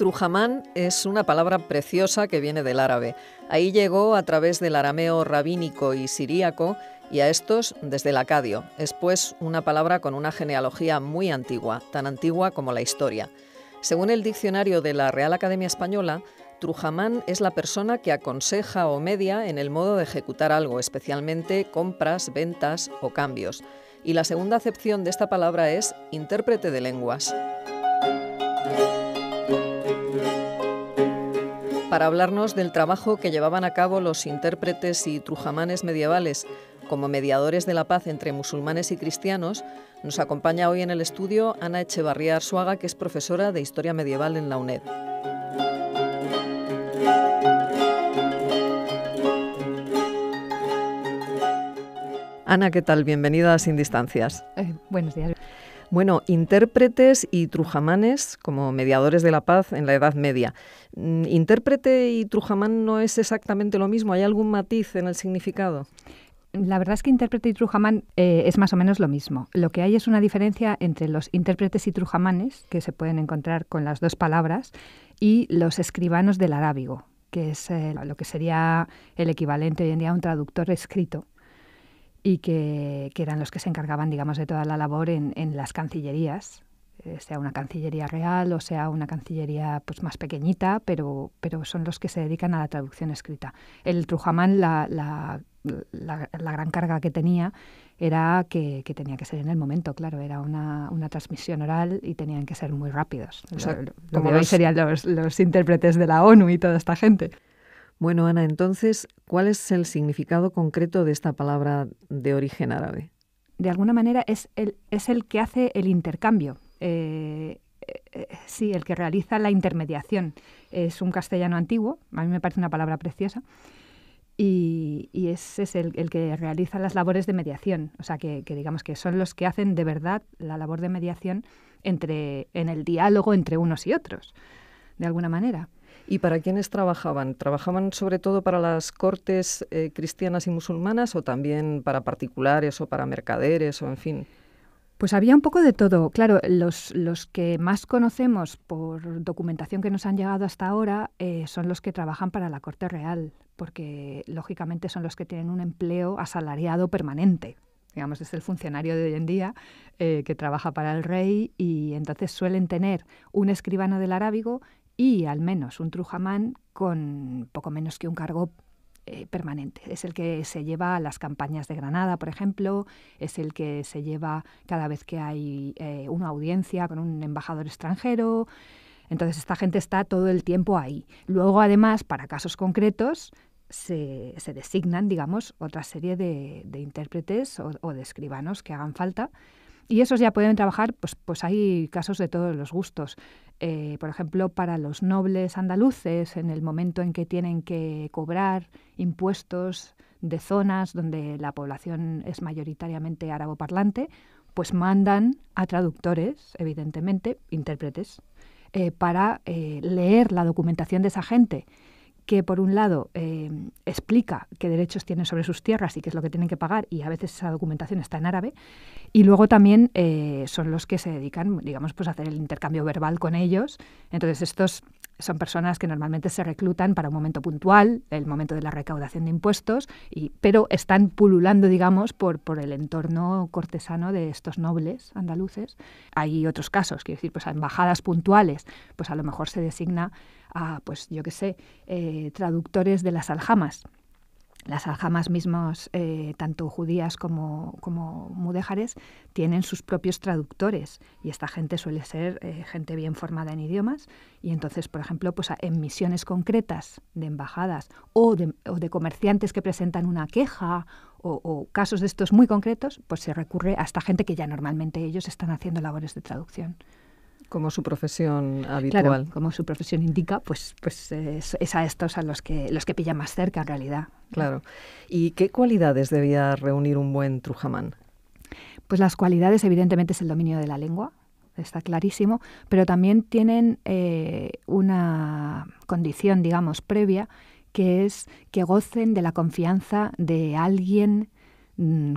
Trujamán es una palabra preciosa que viene del árabe. Ahí llegó a través del arameo rabínico y siríaco y a estos desde el acadio. Es pues una palabra con una genealogía muy antigua, tan antigua como la historia. Según el diccionario de la Real Academia Española, Trujamán es la persona que aconseja o media en el modo de ejecutar algo, especialmente compras, ventas o cambios. Y la segunda acepción de esta palabra es intérprete de lenguas. Para hablarnos del trabajo que llevaban a cabo los intérpretes y trujamanes medievales como mediadores de la paz entre musulmanes y cristianos, nos acompaña hoy en el estudio Ana Echevarría Arzuaga, que es profesora de Historia Medieval en la UNED. Ana, ¿qué tal? Bienvenida a Sin Distancias. Buenos días. Bueno, intérpretes y trujamanes como mediadores de la paz en la Edad Media. ¿Intérprete y trujamán no es exactamente lo mismo? ¿Hay algún matiz en el significado? La verdad es que intérprete y trujamán es más o menos lo mismo. Lo que hay es una diferencia entre los intérpretes y trujamanes, que se pueden encontrar con las dos palabras, y los escribanos del arábigo, que es lo que sería el equivalente hoy en día a un traductor escrito, y que eran los que se encargaban, digamos, de toda la labor en las cancillerías, sea una cancillería real o sea una cancillería pues más pequeñita, pero son los que se dedican a la traducción escrita. El trujamán, la gran carga que tenía era que tenía que ser en el momento, claro, era una transmisión oral y tenían que ser muy rápidos. O sea, lo que hoy serían los intérpretes de la ONU y toda esta gente. Bueno, Ana, entonces, ¿cuál es el significado concreto de esta palabra de origen árabe? De alguna manera es el que hace el intercambio, sí, el que realiza la intermediación. Es un castellano antiguo, a mí me parece una palabra preciosa, y ese es el que realiza las labores de mediación. O sea, que digamos que son los que hacen de verdad la labor de mediación en el diálogo entre unos y otros, de alguna manera. ¿Y para quiénes trabajaban? ¿Trabajaban sobre todo para las cortes cristianas y musulmanas o también para particulares o para mercaderes o en fin? Pues había un poco de todo. Claro, los que más conocemos por documentación que nos han llegado hasta ahora son los que trabajan para la corte real, porque lógicamente son los que tienen un empleo asalariado permanente. Digamos, es el funcionario de hoy en día que trabaja para el rey y entonces suelen tener un escribano del arábigo y al menos un trujamán con poco menos que un cargo permanente. Es el que se lleva a las campañas de Granada, por ejemplo, es el que se lleva cada vez que hay una audiencia con un embajador extranjero. Entonces esta gente está todo el tiempo ahí. Luego, además, para casos concretos, se designan, digamos, otra serie de intérpretes o de escribanos que hagan falta. Y esos ya pueden trabajar, pues hay casos de todos los gustos. Por ejemplo, para los nobles andaluces, en el momento en que tienen que cobrar impuestos de zonas donde la población es mayoritariamente arabo-parlante, pues mandan a traductores, evidentemente, intérpretes, para leer la documentación de esa gente, que por un lado explica qué derechos tienen sobre sus tierras y qué es lo que tienen que pagar, y a veces esa documentación está en árabe, y luego también son los que se dedican, digamos, pues a hacer el intercambio verbal con ellos. Entonces estos son personas que normalmente se reclutan para un momento puntual, el momento de la recaudación de impuestos, pero están pululando, digamos, por el entorno cortesano de estos nobles andaluces. Hay otros casos, quiero decir, pues a embajadas puntuales, pues a lo mejor se designa a, pues yo qué sé, traductores de las aljamas. Las aljamas mismos, tanto judías como mudéjares, tienen sus propios traductores y esta gente suele ser gente bien formada en idiomas y entonces, por ejemplo, pues en misiones concretas de embajadas o de comerciantes que presentan una queja o casos de estos muy concretos, pues se recurre a esta gente que ya normalmente ellos están haciendo labores de traducción. Como su profesión habitual. Claro, como su profesión indica, pues es a estos a los que pillan más cerca en realidad. Claro. ¿Y qué cualidades debía reunir un buen trujamán? Pues las cualidades, evidentemente, es el dominio de la lengua, está clarísimo, pero también tienen una condición, digamos, previa, que es que gocen de la confianza de alguien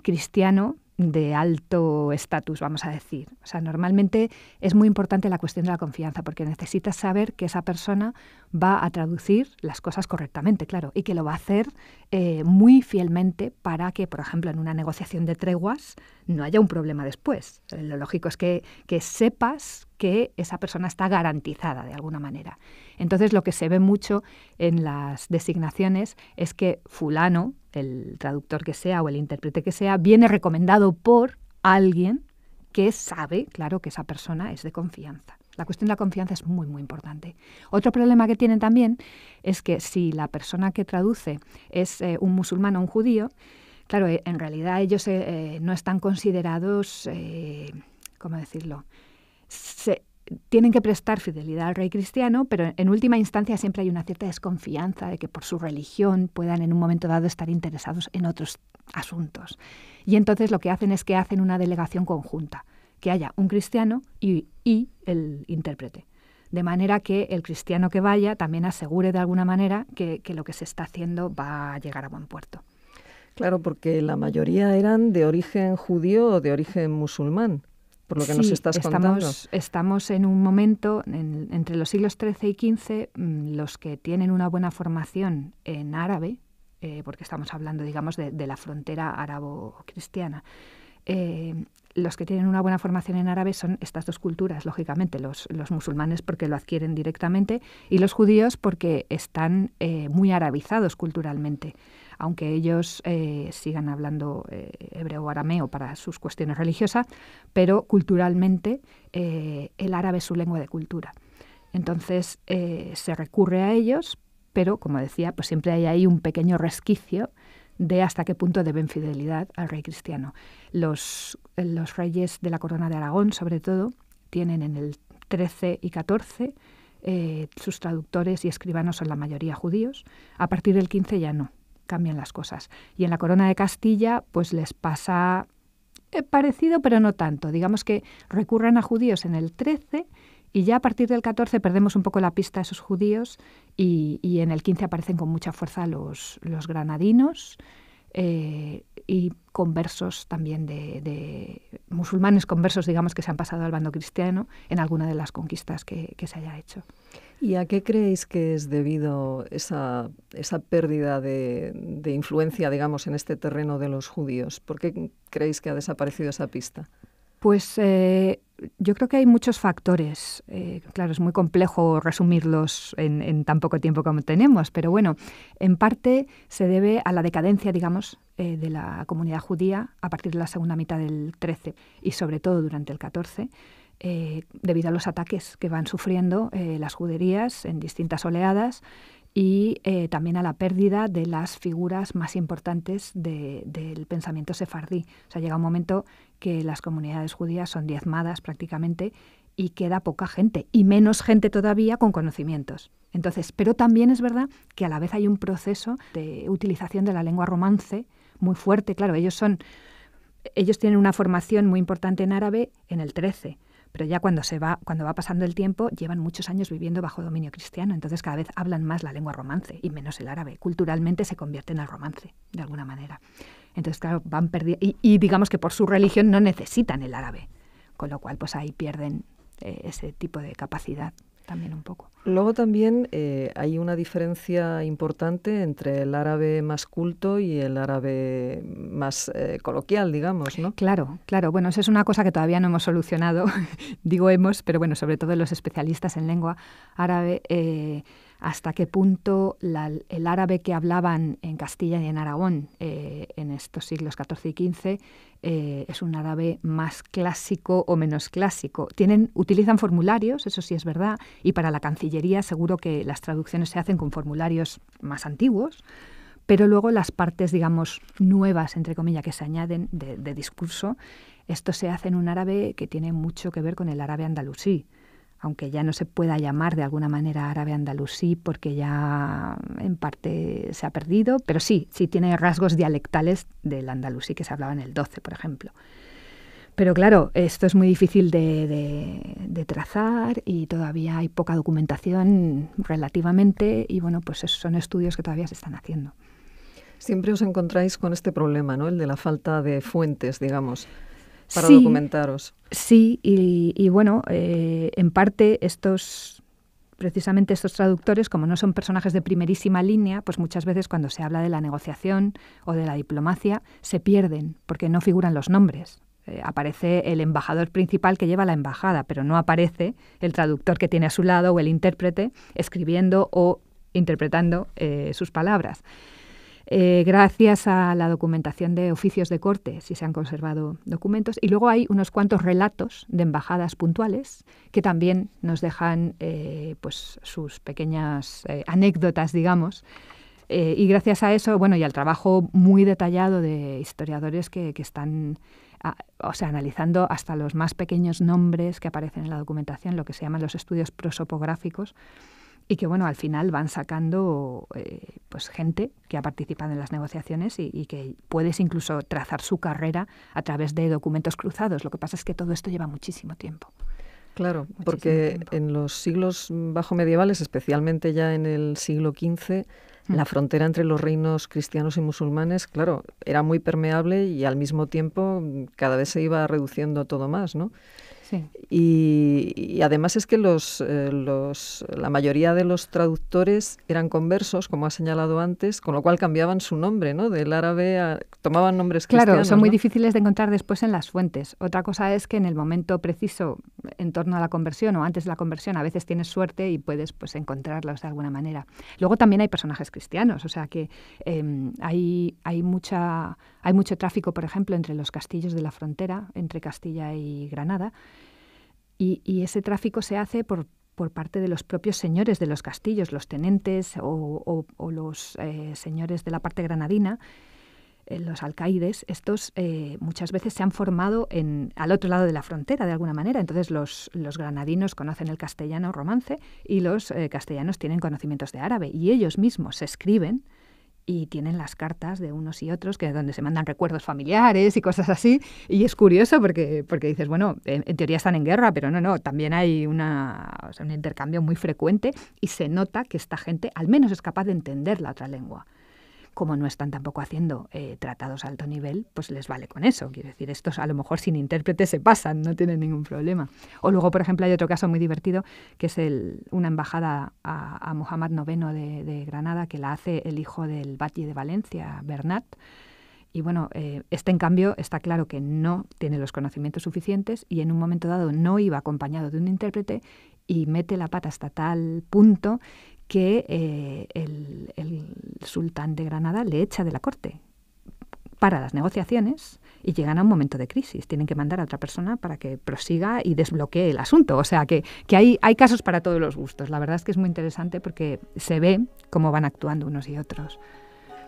cristiano de alto estatus, vamos a decir. O sea, normalmente es muy importante la cuestión de la confianza, porque necesitas saber que esa persona va a traducir las cosas correctamente, claro, y que lo va a hacer muy fielmente para que, por ejemplo, en una negociación de treguas no haya un problema después. Lo lógico es que sepas que esa persona está garantizada de alguna manera. Entonces, lo que se ve mucho en las designaciones es que fulano, el traductor que sea o el intérprete que sea, viene recomendado por alguien que sabe, claro, que esa persona es de confianza. La cuestión de la confianza es muy, muy importante. Otro problema que tienen también es que si la persona que traduce es un musulmán o un judío, claro, en realidad ellos no están considerados, ¿cómo decirlo? Tienen que prestar fidelidad al rey cristiano, pero en última instancia siempre hay una cierta desconfianza de que por su religión puedan en un momento dado estar interesados en otros asuntos. Y entonces lo que hacen es que hacen una delegación conjunta, que haya un cristiano y el intérprete. De manera que el cristiano que vaya también asegure de alguna manera que lo que se está haciendo va a llegar a buen puerto. Claro, porque la mayoría eran de origen judío o de origen musulmán. Por lo que nos estás contando. Estamos en un momento, entre los siglos XIII y XV, los que tienen una buena formación en árabe, porque estamos hablando, digamos, de la frontera árabo-cristiana, los que tienen una buena formación en árabe son estas dos culturas, lógicamente, los musulmanes porque lo adquieren directamente y los judíos porque están muy arabizados culturalmente. Aunque ellos sigan hablando hebreo o arameo para sus cuestiones religiosas, pero culturalmente el árabe es su lengua de cultura. Entonces se recurre a ellos, pero como decía, pues siempre hay ahí un pequeño resquicio de hasta qué punto deben fidelidad al rey cristiano. Los reyes de la corona de Aragón, sobre todo, tienen en el 13 y 14 sus traductores y escribanos son la mayoría judíos. A partir del 15 ya no. Cambian las cosas. Y en la corona de Castilla, pues les pasa parecido, pero no tanto. Digamos que recurren a judíos en el 13 y ya a partir del 14 perdemos un poco la pista a esos judíos y en el 15 aparecen con mucha fuerza los granadinos y conversos también de musulmanes conversos, digamos, que se han pasado al bando cristiano en alguna de las conquistas que se haya hecho. ¿Y a qué creéis que es debido esa pérdida de influencia, digamos, en este terreno de los judíos? ¿Por qué creéis que ha desaparecido esa pista? Pues yo creo que hay muchos factores. Claro, es muy complejo resumirlos en tan poco tiempo como tenemos, pero bueno, en parte se debe a la decadencia, digamos, de la comunidad judía a partir de la segunda mitad del 13 y sobre todo durante el 14, debido a los ataques que van sufriendo las juderías en distintas oleadas y también a la pérdida de las figuras más importantes del pensamiento sefardí. O sea, llega un momento que las comunidades judías son diezmadas prácticamente y queda poca gente, y menos gente todavía con conocimientos. Entonces, pero también es verdad que a la vez hay un proceso de utilización de la lengua romance muy fuerte. Claro, ellos tienen una formación muy importante en árabe en el 13, pero ya cuando va pasando el tiempo, llevan muchos años viviendo bajo dominio cristiano, entonces cada vez hablan más la lengua romance y menos el árabe. Culturalmente se convierten al romance, de alguna manera. Entonces, claro, van perdiendo, y digamos que por su religión no necesitan el árabe, con lo cual pues ahí pierden ese tipo de capacidad también un poco. Luego también hay una diferencia importante entre el árabe más culto y el árabe más coloquial, digamos, ¿no? Claro. Bueno, eso es una cosa que todavía no hemos solucionado, digo hemos, pero bueno, sobre todo los especialistas en lengua árabe, hasta qué punto el árabe que hablaban en Castilla y en Aragón en estos siglos XIV y XV es un árabe más clásico o menos clásico. Utilizan formularios, eso sí es verdad, y para la Cancillería seguro que las traducciones se hacen con formularios más antiguos, pero luego las partes, digamos, nuevas, entre comillas, que se añaden de discurso, esto se hace en un árabe que tiene mucho que ver con el árabe andalusí, aunque ya no se pueda llamar de alguna manera árabe andalusí porque ya en parte se ha perdido, pero sí tiene rasgos dialectales del andalusí que se hablaba en el 12, por ejemplo. Pero claro, esto es muy difícil de trazar y todavía hay poca documentación relativamente y bueno, pues esos son estudios que todavía se están haciendo. Siempre os encontráis con este problema, ¿no? El de la falta de fuentes, digamos, para Sí, documentaros. sí, y bueno, en parte precisamente estos traductores, como no son personajes de primerísima línea, pues muchas veces cuando se habla de la negociación o de la diplomacia se pierden porque no figuran los nombres. Aparece el embajador principal que lleva la embajada, pero no aparece el traductor que tiene a su lado o el intérprete escribiendo o interpretando sus palabras. Gracias a la documentación de oficios de corte, sí se han conservado documentos, y luego hay unos cuantos relatos de embajadas puntuales que también nos dejan pues sus pequeñas anécdotas, digamos, y gracias a eso, bueno, y al trabajo muy detallado de historiadores que están analizando hasta los más pequeños nombres que aparecen en la documentación, lo que se llaman los estudios prosopográficos, y que, bueno, al final van sacando pues gente que ha participado en las negociaciones y que puedes incluso trazar su carrera a través de documentos cruzados. Lo que pasa es que todo esto lleva muchísimo tiempo. Claro, porque en los siglos bajomedievales, especialmente ya en el siglo XV, la frontera entre los reinos cristianos y musulmanes, claro, era muy permeable y al mismo tiempo cada vez se iba reduciendo todo más, ¿no? Sí. Y además es que la mayoría de los traductores eran conversos, como has señalado antes, con lo cual cambiaban su nombre, ¿no? Del árabe tomaban nombres cristianos. Claro, son muy ¿no? difíciles de encontrar después en las fuentes. Otra cosa es que en el momento preciso, en torno a la conversión o antes de la conversión, a veces tienes suerte y puedes pues encontrarlos de alguna manera. Luego también hay personajes cristianos, o sea que hay mucho tráfico, por ejemplo, entre los castillos de la frontera, entre Castilla y Granada, y ese tráfico se hace por parte de los propios señores de los castillos, los tenentes o los señores de la parte granadina, los alcaides. Estos muchas veces se han formado al otro lado de la frontera, de alguna manera. Entonces los granadinos conocen el castellano romance y los castellanos tienen conocimientos de árabe, y ellos mismos se escriben y tienen las cartas de unos y otros, donde se mandan recuerdos familiares y cosas así. Y es curioso porque dices, bueno, en teoría están en guerra, pero no, también hay un intercambio muy frecuente y se nota que esta gente al menos es capaz de entender la otra lengua. Como no están tampoco haciendo tratados a alto nivel, pues les vale con eso. Quiero decir, estos a lo mejor sin intérprete se pasan, no tienen ningún problema. O luego, por ejemplo, hay otro caso muy divertido, que es una embajada a Muhammad IX de Granada, que la hace el hijo del Batlle de Valencia, Bernat. Y bueno, en cambio, está claro que no tiene los conocimientos suficientes y en un momento dado no iba acompañado de un intérprete y mete la pata hasta tal punto que el sultán de Granada le echa de la corte para las negociaciones y llegan a un momento de crisis. Tienen que mandar a otra persona para que prosiga y desbloquee el asunto. O sea, que hay casos para todos los gustos. La verdad es que es muy interesante porque se ve cómo van actuando unos y otros.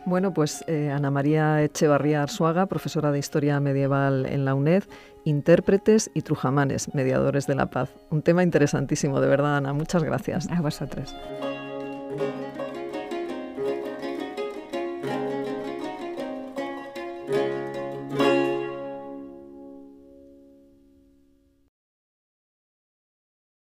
Bueno, pues Ana María Echevarría Arzuaga, profesora de Historia Medieval en la UNED, intérpretes y trujamanes, mediadores de la paz. Un tema interesantísimo, de verdad, Ana. Muchas gracias. A vosotros.